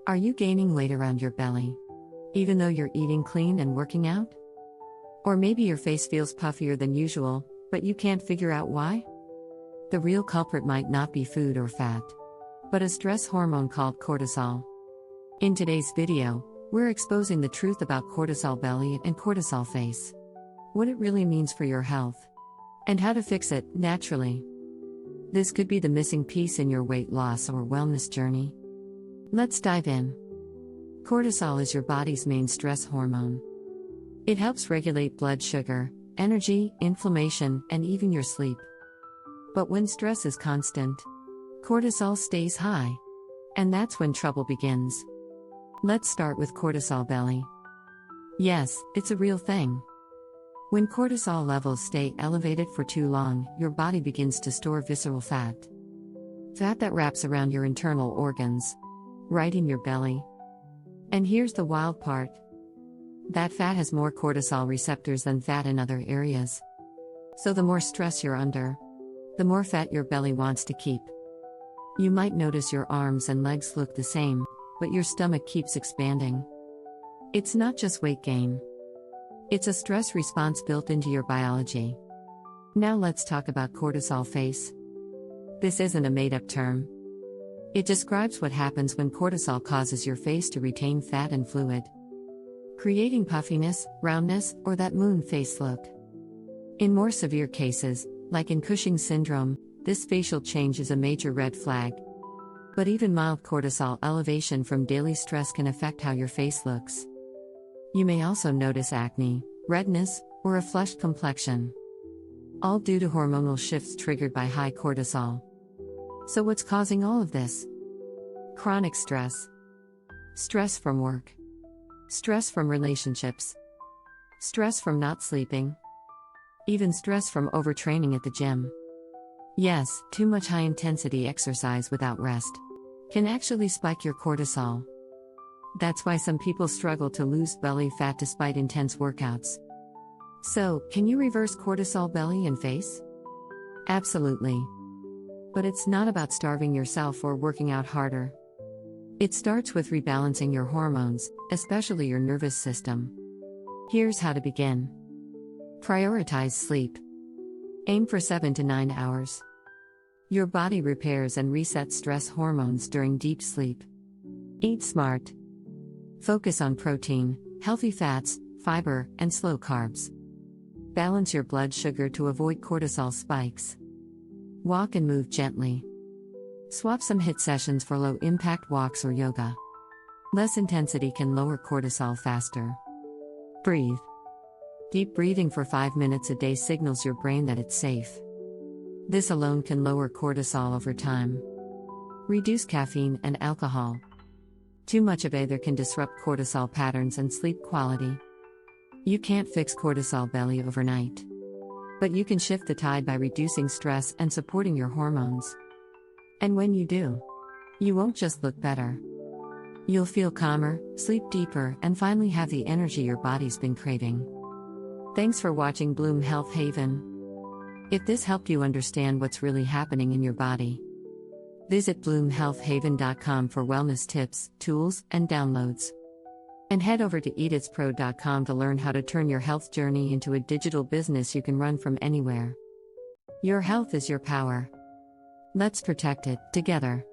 Are you gaining weight around your belly, even though you're eating clean and working out? Or maybe your face feels puffier than usual, but you can't figure out why? The real culprit might not be food or fat, but a stress hormone called cortisol. In today's video, we're exposing the truth about cortisol belly and cortisol face, what it really means for your health, and how to fix it naturally. This could be the missing piece in your weight loss or wellness journey. Let's dive in. Cortisol is your body's main stress hormone. It helps regulate blood sugar, energy, inflammation, and even your sleep. But when stress is constant, cortisol stays high. And that's when trouble begins. Let's start with cortisol belly. Yes, it's a real thing. When cortisol levels stay elevated for too long, your body begins to store visceral fat. Fat that wraps around your internal organs, right in your belly. And here's the wild part. That fat has more cortisol receptors than fat in other areas. So the more stress you're under, the more fat your belly wants to keep. You might notice your arms and legs look the same, but your stomach keeps expanding. It's not just weight gain. It's a stress response built into your biology. Now let's talk about cortisol face. This isn't a made-up term. It describes what happens when cortisol causes your face to retain fat and fluid, creating puffiness, roundness, or that moon face look. In more severe cases, like in Cushing's syndrome, this facial change is a major red flag. But even mild cortisol elevation from daily stress can affect how your face looks. You may also notice acne, redness, or a flushed complexion. All due to hormonal shifts triggered by high cortisol. So what's causing all of this? Chronic stress. Stress from work. Stress from relationships. Stress from not sleeping. Even stress from overtraining at the gym. Yes, too much high-intensity exercise without rest can actually spike your cortisol. That's why some people struggle to lose belly fat despite intense workouts. So, can you reverse cortisol belly and face? Absolutely. But it's not about starving yourself or working out harder. It starts with rebalancing your hormones, especially your nervous system. Here's how to begin. Prioritize sleep. Aim for 7 to 9 hours. Your body repairs and resets stress hormones during deep sleep. Eat smart. Focus on protein, healthy fats, fiber, and slow carbs. Balance your blood sugar to avoid cortisol spikes. Walk and move gently. Swap some HIIT sessions for low-impact walks or yoga. Less intensity can lower cortisol faster. Breathe. Deep breathing for 5 minutes a day signals your brain that it's safe. This alone can lower cortisol over time. Reduce caffeine and alcohol. Too much of either can disrupt cortisol patterns and sleep quality. You can't fix cortisol belly overnight. But you can shift the tide by reducing stress and supporting your hormones. And when you do, you won't just look better. You'll feel calmer, sleep deeper, and finally have the energy your body's been craving. Thanks for watching Bloom Health Haven. If this helped you understand what's really happening in your body, visit bloomhealthhaven.com for wellness tips, tools, and downloads. And head over to eatitspro.com to learn how to turn your health journey into a digital business you can run from anywhere. Your health is your power. Let's protect it, together.